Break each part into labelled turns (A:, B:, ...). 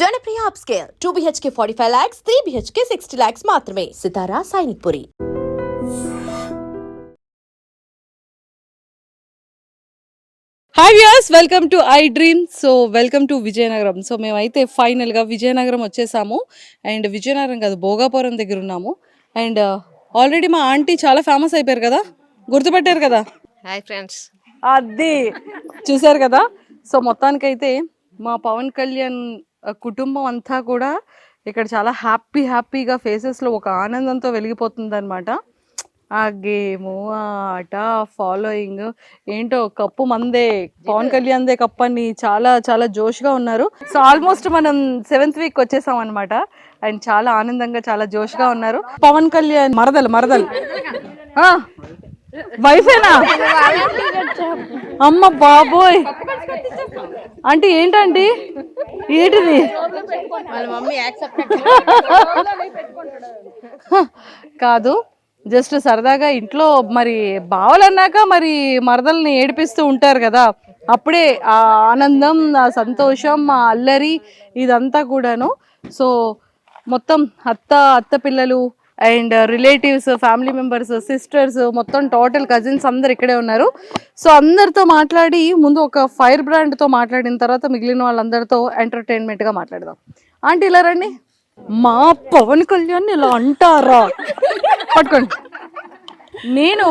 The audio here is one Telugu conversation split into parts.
A: Janapriya upscale 2 BHK 45 lakhs, 3 BHK 60 lakhs మాత్రమే. Sitara Sainikpuri.
B: Hi viewers, welcome to iDream. So welcome to Vizianagaram. So మేమైతే ఫైనల్గా విజయనగరం వచ్చేసాము. అండ్ విజయనగరం కాదు, భోగాపురం దగ్గర ఉన్నాము. అండ్ ఆల్రెడీ మా ఆంటీ చాలా ఫేమస్ అయిపోయారు కదా, గుర్తుపట్టారు కదా.
C: Hi friends.
B: అది చూసారు కదా. సో మొత్తానికైతే మా పవన్ కళ్యాణ్ కుటుంబం అంతా కూడా ఇక్కడ చాలా హ్యాపీగా ఫేసెస్లో ఒక ఆనందంతో వెలిగిపోతుంది అనమాట. ఆ గేము, ఆ ఆట, ఫాలోయింగ్ ఏంటో కప్పు మందే, పవన్ కళ్యాణ్దే కప్పు అని చాలా జోష్గా ఉన్నారు. సో ఆల్మోస్ట్ మనం 7th వీక్ వచ్చేసాం అనమాట. అండ్ చాలా ఆనందంగా చాలా జోష్గా ఉన్నారు. పవన్ కళ్యాణ్ మరదలు వైఫేనా? అమ్మ బాబోయ్, అంటే ఏంటండి ఏంటిది? కాదు, జస్ట్ సరదాగా ఇంట్లో మరి బావలన్నాక మరి మరదల్ని ఏడిపిస్తూ ఉంటారు కదా, అప్పుడే ఆ ఆనందం, ఆ సంతోషం, ఆ అల్లరి ఇదంతా కూడాను. సో మొత్తం అత్త పిల్లలు and relatives, family members, sisters, మొత్తం టోటల్ కజిన్స్ అందరు ఇక్కడే ఉన్నారు. సో అందరితో మాట్లాడి ముందు ఒక ఫైర్ బ్రాండ్తో మాట్లాడిన తర్వాత మిగిలిన వాళ్ళందరితో ఎంటర్టైన్మెంట్గా మాట్లాడదాం. ఆంటీ ఇలా రండి. మా పవన్ కళ్యాణ్ ఇలా అంటారా? పట్టుకోండి. నేను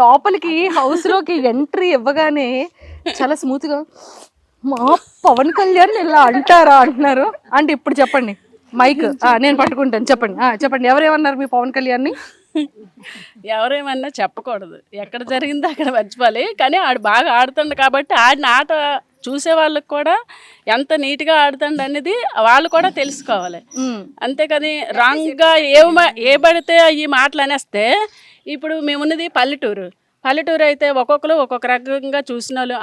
B: లోపలికి హౌస్లోకి ఎంట్రీ ఇవ్వగానే చాలా స్మూత్గా మా పవన్ కళ్యాణ్ ఇలా అంటారా అంటున్నారు. అంటే ఇప్పుడు చెప్పండి, మైక్ నేను పట్టుకుంటాను. చెప్పండి ఎవరేమన్నారు మీ పవన్ కళ్యాణ్ని?
D: ఎవరేమన్నా చెప్పకూడదు, ఎక్కడ జరిగిందో అక్కడ మర్చిపోవాలి. కానీ ఆడు బాగా ఆడుతుండు కాబట్టి ఆడిన ఆట చూసే వాళ్ళకి కూడా ఎంత నీట్గా ఆడుతుండ అనేది వాళ్ళు కూడా తెలుసుకోవాలి. అంతేకాని రాంగ్గా ఏ పడితే ఈ మాటలు అనేస్తే, ఇప్పుడు మేమున్నది పల్లెటూరు అయితే ఒక్కొక్కరు ఒక్కొక్క రకంగా చూసిన వాళ్ళు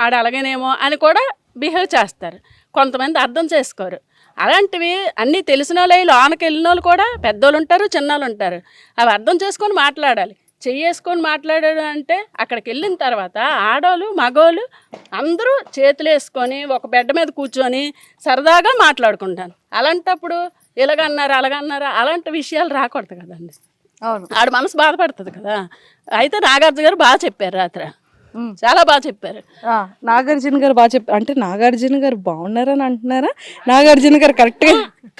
D: ఆడ అలాగేనేమో అని కూడా బిహేవ్ చేస్తారు. కొంతమంది అర్థం చేసుకోరు. అలాంటివి అన్నీ తెలిసిన వాళ్ళు లోనకి వెళ్ళిన వాళ్ళు కూడా పెద్దోళ్ళు ఉంటారు, చిన్నోళ్ళు ఉంటారు. అవి అర్థం చేసుకొని మాట్లాడాలి. చెయ్యేసుకొని మాట్లాడాడు అంటే అక్కడికి వెళ్ళిన తర్వాత ఆడోళ్ళు మగోళ్ళు అందరూ చేతులు వేసుకొని ఒక బెడ్ మీద కూర్చొని సరదాగా మాట్లాడుకుంటాను. అలాంటప్పుడు ఇలాగన్నారు అలాగన్నారు అలాంటి విషయాలు రాకూడదు కదండి.
B: అవును,
D: ఆడు మనసు బాధపడుతుంది కదా. అయితే నాగార్జున గారు బాగా చెప్పారు, రాత్రి చాలా బాగా చెప్పారు.
B: నాగార్జున గారు బాగా చెప్పారు. అంటే నాగార్జున గారు బాగున్నారని అంటున్నారా? నాగార్జున గారు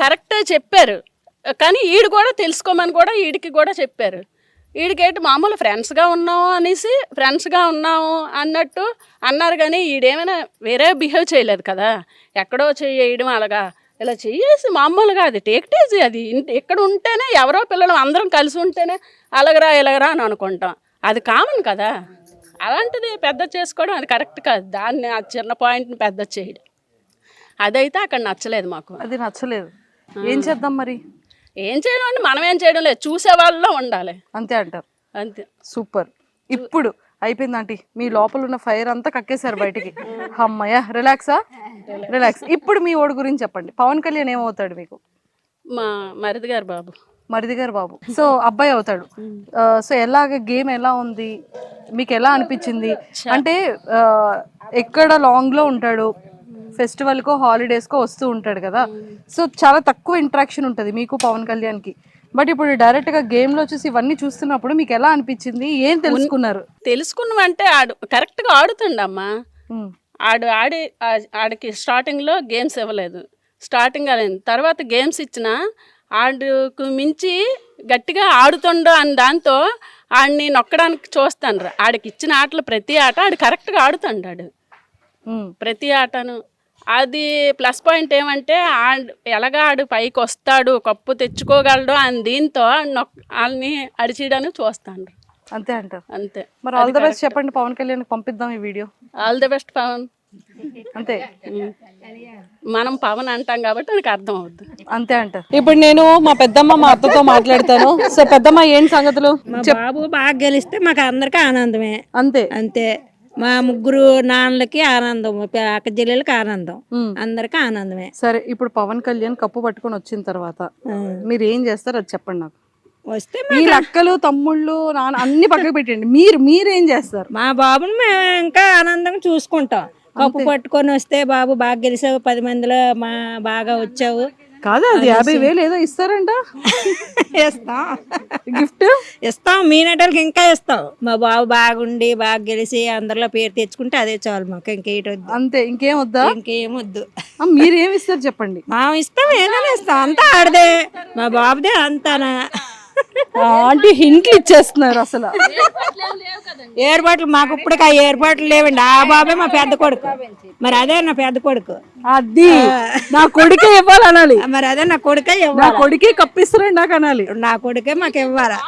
B: కరెక్టే
D: చెప్పారు. కానీ ఈడు కూడా తెలుసుకోమని కూడా ఈడికి కూడా చెప్పారు. ఈడికేంటి మామూలు ఫ్రెండ్స్గా ఉన్నాము అన్నట్టు అన్నారు. కానీ ఈడేమైనా వేరే బిహేవ్ చేయలేదు కదా. ఎక్కడో చేయడం అలాగా ఇలా చేసి మామూలుగా అది టేక్టేజీ. అది ఇక్కడ ఉంటేనే ఎవరో పిల్లలు అందరం కలిసి ఉంటేనే ఇలాగరా అని అనుకుంటాం. అది కామన్ కదా. అలాంటిది పెద్ద చేసుకోవడం అది కరెక్ట్ కాదు. దాన్ని ఆ చిన్న పాయింట్ని పెద్ద చేయడం అదైతే అక్కడ నచ్చలేదు మాకు.
B: అది నచ్చలేదు. ఏం చేద్దాం మరి?
D: ఏం చేయడం అంటే మనం ఏం చేయడం లేదు, చూసే వాళ్ళలో ఉండాలి.
B: అంతే అంటారు.
D: అంతే.
B: సూపర్. ఇప్పుడు అయిపోయింది ఆంటీ, మీ లోపల ఉన్న ఫైర్ అంతా కక్కేశారు బయటికి. అమ్మయ్య, రిలాక్స్. ఇప్పుడు మీ ఓడి గురించి చెప్పండి. పవన్ కళ్యాణ్ ఏమవుతాడు మీకు?
D: మా మరిది గారు బాబు. సో అబ్బాయి అవుతాడు. సో ఎలాగ గేమ్ ఎలా ఉంది మీకు, ఎలా అనిపించింది? అంటే ఎక్కడ లాంగ్లో ఉంటాడు, ఫెస్టివల్కో హాలిడేస్కో వస్తూ ఉంటాడు కదా. సో చాలా తక్కువ ఇంటరాక్షన్ ఉంటుంది మీకు పవన్ కళ్యాణ్కి. బట్ ఇప్పుడు డైరెక్ట్గా గేమ్లో వచ్చేసి ఇవన్నీ చూస్తున్నప్పుడు మీకు ఎలా అనిపించింది? ఏం తెలుసుకున్నామంటే ఆడు కరెక్ట్గా ఆడుతుండమ్మా. ఆడికి స్టార్టింగ్లో గేమ్స్ ఇవ్వలేదు, స్టార్టింగ్ అయింది. తర్వాత గేమ్స్ ఇచ్చినా ఆడుకు మించి గట్టిగా ఆడుతుండో అని దాంతో ఆడిని నొక్కడానికి చూస్తాను. ఆడికి ఇచ్చిన ఆటలు ప్రతి ఆట ఆడు కరెక్ట్గా ఆడుతుండాడు, ప్రతి ఆటను. అది ప్లస్ పాయింట్ ఏమంటే ఆడు పైకి వస్తాడు, కప్పు తెచ్చుకోగలడు అని దీంతో వాళ్ళని అడిచేయడానికి చూస్తాను.
B: అంతే అంటారు.
D: అంతే.
B: మరి ఆల్ ది బెస్ట్ చెప్పండి, పవన్ కళ్యాణ్ పంపిద్దాం ఈ video.
D: All the best Pawan.
B: అంతే,
D: మనం పవన్ అంటాం కాబట్టి నాకు అర్థం అవుద్ది.
B: అంతే అంటారు. ఇప్పుడు నేను మా పెద్దమ్మ మా అత్తతో మాట్లాడతాను. సో పెద్దమ్మ, ఏంటి సంగతులు?
E: బాబు బాగా గెలిస్తే మాకు అందరికీ ఆనందమే. అంతే. మా ముగ్గురు నాన్నలకి ఆనందం, అక్క చెల్లెలకి ఆనందం, అందరికి ఆనందమే.
B: సరే, ఇప్పుడు పవన్ కళ్యాణ్ కప్పు పట్టుకొని వచ్చిన తర్వాత మీరు ఏం చేస్తారు అది చెప్పండి నాకు.
E: వస్తే
B: మీ అక్కలు తమ్ముళ్ళు నాన్న అన్ని పక్కకు పెట్టండి, మీరేం చేస్తారు?
E: మా బాబుని మేము ఇంకా ఆనందంగా చూసుకుంటాం. కప్పు పట్టుకొని వస్తే బాబు బాగా గెలిచావు 10 మందిలో బాగా వచ్చావు
B: కాదు అది 50,000 ఏదో ఇస్తారంట
E: ఇస్తాం
B: గిఫ్ట్.
E: ఇస్తాం మీనటోళ్ళకి ఇంకా ఇస్తాం. మా బాబు బాగుండి బాగా గెలిచి అందరిలో పేరు తెచ్చుకుంటే అదే చాలు మాకు, ఇంకేటొద్దు.
B: అంతే, ఇంకేం వద్దా?
E: ఇంకేమొద్దు.
B: మీరేమి ఇస్తారు చెప్పండి.
E: మా ఇస్తాం, ఏదైనా ఇస్తాం, అంతా ఆడదే మా బాబుదే అంతానా.
B: అంటే హింట్లు ఇచ్చేస్తున్నారు అసలు.
E: ఏర్పాట్లు మాకు ఇప్పటికి ఆ ఏర్పాట్లు లేవండి. ఆ బాబే మా పెద్ద కొడుకు, మరి అదే నా పెద్ద కొడుకు.
B: అది నా కొడుకే ఇవ్వాలనాలి.
E: మరి అదే నా కొడుకే
B: నా
E: ఇవ్వాలి.
B: కొడుకే కప్పిస్తారండి నాకు అనాలి.
E: నా కొడుకే మాకు ఇవ్వాలా.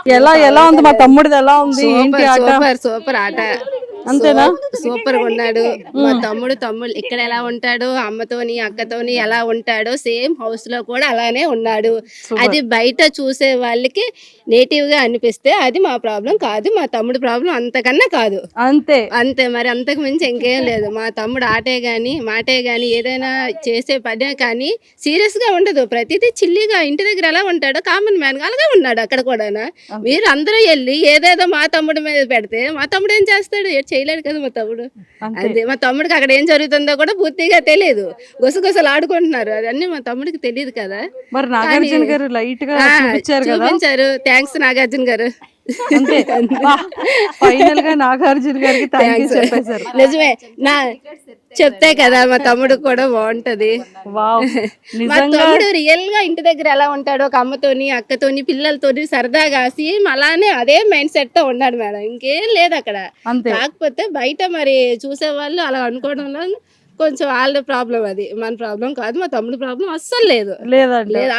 B: ఎలా ఉంది మా తమ్ముడిది, ఎలా ఉంది ఏంటి ఆట?
C: సూపర్ ఆట.
B: అంతేనా?
C: సూపర్ గా ఉన్నాడు మా తమ్ముడు. ఇక్కడ ఎలా ఉంటాడు, అమ్మతోని అక్కతోని ఎలా ఉంటాడో సేమ్ హౌస్ లో కూడా అలానే ఉన్నాడు. అది బయట చూసే వాళ్ళకి నేటివ్ గా అనిపిస్తే అది మా ప్రాబ్లం కాదు, మా తమ్ముడు ప్రాబ్లం అంతకన్నా కాదు. అంతే మరి, అంతకు మించి ఇంకేం లేదు. మా తమ్ముడు ఆటే గాని మాటే గాని ఏదైనా చేసే పనే కానీ సీరియస్ గా ఉండదు. ప్రతిదీ చిల్లిగా ఇంటి దగ్గర ఎలా ఉంటాడో కామన్ మ్యాన్ గా అలాగే ఉన్నాడు అక్కడ కూడా. మీరు అందరూ వెళ్ళి ఏదేదో మా తమ్ముడి మీద పెడితే మా తమ్ముడు ఏం చేస్తాడు? చేయలేడు కదా మా తమ్ముడు. అదే మా తమ్ముడికి అక్కడ ఏం జరుగుతుందో కూడా పూర్తిగా తెలియదు. గుసగుసలు ఆడుకుంటున్నారు, అవన్నీ మా తమ్ముడికి తెలియదు కదా.
B: మరి నాగార్జున గారు లైట్ గా
C: చూపించారు. థ్యాంక్స్ నాగార్జున గారు.
B: ఫైనల్ గా నాగార్జున గారికి థాంక్యూ చెప్పేశారు.
C: నిజమే, చెప్తే కదా మా తమ్ముడు కూడా బాగుంటది. మా తమ్ముడు రియల్ గా ఇంటి దగ్గర ఎలా ఉంటాడో, ఒక అమ్మతోని అక్కతోని పిల్లలతోని సరదాగా సేమ్ అలానే అదే మైండ్ సెట్ తో ఉన్నాడు మేడం. ఇంకేం లేదు అక్కడ. కాకపోతే బయట మరి చూసే వాళ్ళు అలా అనుకోవడంలో కొంచెం వాళ్ళ ప్రాబ్లం, అది మన ప్రాబ్లం కాదు. మా తమ్ముడు ప్రాబ్లం అస్సలు లేదు.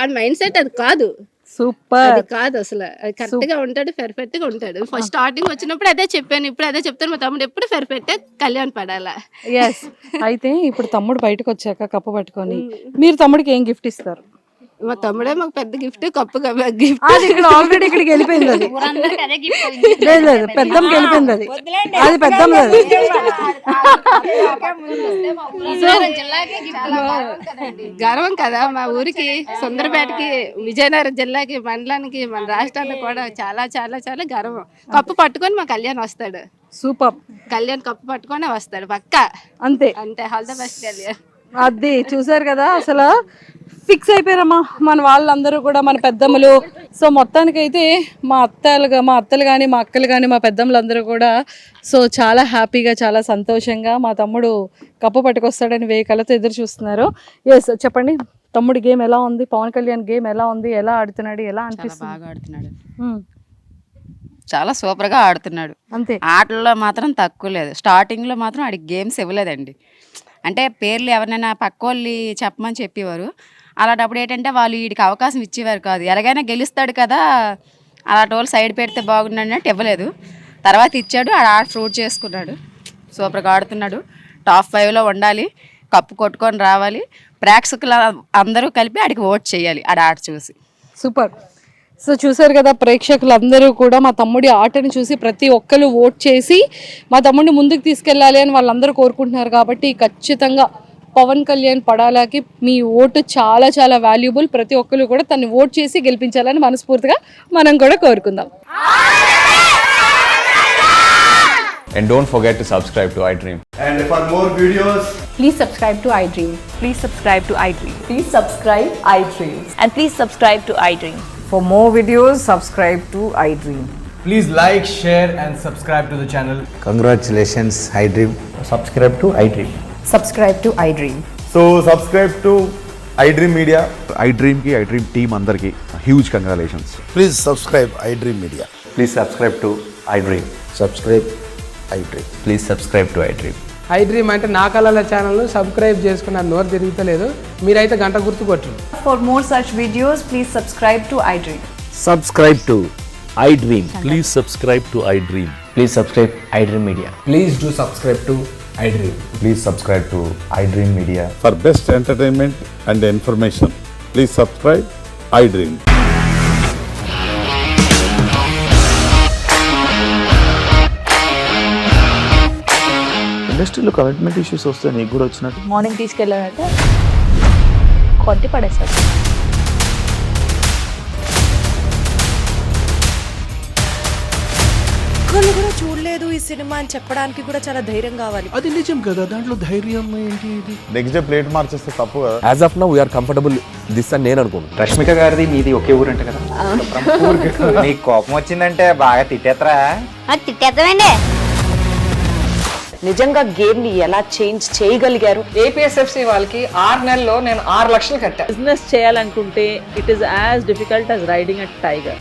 C: ఆ మైండ్ సెట్ అది కాదు.
B: సూపర్,
C: అది కాదు అసలు. అది కరెక్ట్ గా ఉంటాడు, పర్ఫెక్ట్ గా ఉంటాడు. ఫస్ట్ స్టార్టింగ్ వచ్చినప్పుడు అదే చెప్పాను, ఇప్పుడు అదే చెప్తాను. మా తమ్ముడు ఎప్పుడు పర్ఫెక్ట్ కళ్యాణ్ పడాలా.
B: అయితే ఇప్పుడు తమ్ముడు బయటకు వచ్చాక కప్పు పట్టుకొని మీరు తమ్ముడికి ఏం గిఫ్ట్ ఇస్తారు?
C: మా తమ్ముడే మాకు పెద్ద గిఫ్ట్, కప్పు గిఫ్ట్.
B: ఇక్కడ ఆల్రెడీ ఇక్కడికి వెళ్ళిపోయింది అది. లేదు పెద్దమ్మకి వెళ్ళిపోయింది అది. అది పెద్దమ్మ.
C: గర్వం కదా మా ఊరికి, సుందరపేటకి, విజయనగరం జిల్లాకి, మండలానికి, మన రాష్ట్రానికి కూడా చాలా చాలా చాలా గర్వం. కప్పు పట్టుకొని మా కళ్యాణ్ వస్తాడు.
B: సూపర్.
C: కళ్యాణ్ కప్పు పట్టుకొని వస్తాడు పక్కా.
B: అంతే.
C: All the best Kalyan.
B: అది చూసారు కదా, అసలు ఫిక్స్ అయిపోయారమ్మా మన వాళ్ళందరూ కూడా, మన పెద్దమ్మలు. సో మొత్తానికైతే మా అత్తలు కానీ మా అక్కలు కానీ మా పెద్దమ్మలందరూ కూడా సో చాలా హ్యాపీగా చాలా సంతోషంగా మా తమ్ముడు కప్పు పట్టుకొస్తాడని వేయి కళ్ళతో ఎదురు చూస్తున్నారు. ఎస్ చెప్పండి, తమ్ముడి గేమ్ ఎలా ఉంది? పవన్ కళ్యాణ్ గేమ్ ఎలా ఉంది? ఎలా ఆడుతున్నాడు? ఎలా అనిపిస్తుంది?
F: బాగా ఆడుతున్నాడు, చాలా సూపర్ గా ఆడుతున్నాడు.
B: అంతే.
F: ఆటల్లో మాత్రం తక్కువ లేదు. స్టార్టింగ్ లో మాత్రం ఆడికి గేమ్స్ ఇవ్వలేదండి. అంటే పేర్లు ఎవరినైనా పక్క వాళ్ళు చెప్పమని చెప్పేవారు. అలాంటప్పుడు ఏంటంటే వాళ్ళు వీడికి అవకాశం ఇచ్చేవారు కాదు. ఎలాగైనా గెలుస్తాడు కదా, అలాంటి వాళ్ళు సైడ్ పెడితే బాగుండన్నట్టు ఇవ్వలేదు. తర్వాత ఇచ్చాడు, ఆడ ఫ్రూట్ చేసుకున్నాడు. సూపర్గా ఆడుతున్నాడు. టాప్ 5లో ఉండాలి, కప్పు కొట్టుకొని రావాలి. ప్రేక్షకులు అందరూ కలిపి ఆడికి ఓట్ చేయాలి ఆట చూసి.
B: సూపర్. సో చూసారు కదా ప్రేక్షకులందరూ కూడా మా తమ్ముడి ఆటను చూసి ప్రతి ఒక్కరు ఓట్ చేసి మా తమ్ముడిని ముందుకు తీసుకెళ్ళాలి అని వాళ్ళందరూ కోరుకుంటున్నారు. కాబట్టి ఖచ్చితంగా పవన్ కళ్యాణ్ పడాలాకి మీ ఓటు చాలా చాలా వాల్యుబుల్. ప్రతి ఒక్కరు కూడా తను ఓట్ చేసి గెలిపించాలని మనస్ఫూర్తిగా మనం కూడా కోరుకుందాం.
G: And don't forget to subscribe to iDream.
H: And for more videos,
I: please subscribe to iDream.
J: Please subscribe to iDream.
I: Please subscribe iDream.
J: And please subscribe to iDream.
I: For more videos, subscribe to iDream.
H: please like, share and subscribe to the channel.
K: Congratulations, iDream.
H: Subscribe to iDream.
I: Subscribe to iDream.
H: So subscribe to iDream Media.
L: iDream ki iDream team andarki huge congratulations.
K: Please subscribe iDream Media.
L: Please subscribe to iDream.
K: Subscribe iDream.
L: Please subscribe to iDream.
M: iDream అంటే నా కళల ఛానల్ సబ్స్క్రైబ్ చేసుకున్న నోరు తిరుగుతలేదు, మీరైతే గంట గుర్తు కొట్టండి.
I: For more such videos, please subscribe to iDream.
K: Subscribe to iDream.
L: Please subscribe to iDream.
K: Please subscribe iDream Media.
H: Please do subscribe to iDream.
L: Please subscribe to iDream Media.
N: For best entertainment and information, please subscribe iDream.
L: ఇండస్ట్రీలో కమిట్మెంట్ ఇష్యూస్ వస్తే నీకు కూడా వచ్చినట్టు
I: మార్నింగ్ తీసుకెళ్ళాలంటే కొట్టి పడేస్తారు.
A: ఒక్కళ్ళు కూడా చూడలేదు ఈ సినిమా అని చెప్పడానికి కూడా చాలా ధైర్యం కావాలి.
H: అది నిజం కదా, దాంట్లో ధైర్యం ఏంటి? ఇది
L: నెక్స్ట్ డే ప్లేట్ మార్చేస్తే తప్పు కదా.
K: As of now we're comfortable this అని నేను అనుకుంటున్నాను.
H: రష్మిక గారిది మీది ఒకే ఊరంట కదా? నీకు కోపం వచ్చిందంటే బాగా తిట్టేత్తరా?
C: తిట్టేద్దామండి.
A: నిజంగా గేమ్ ని ఎలా చేంజ్ చేయగలిగారు?
B: ఏపీఎస్ఎఫ్సి వాళ్ళకి 6 నెలల్లో నేను 6 లక్షలు కట్టా.
D: బిజినెస్ చేయాలనుకుంటే it is as difficult as riding a tiger.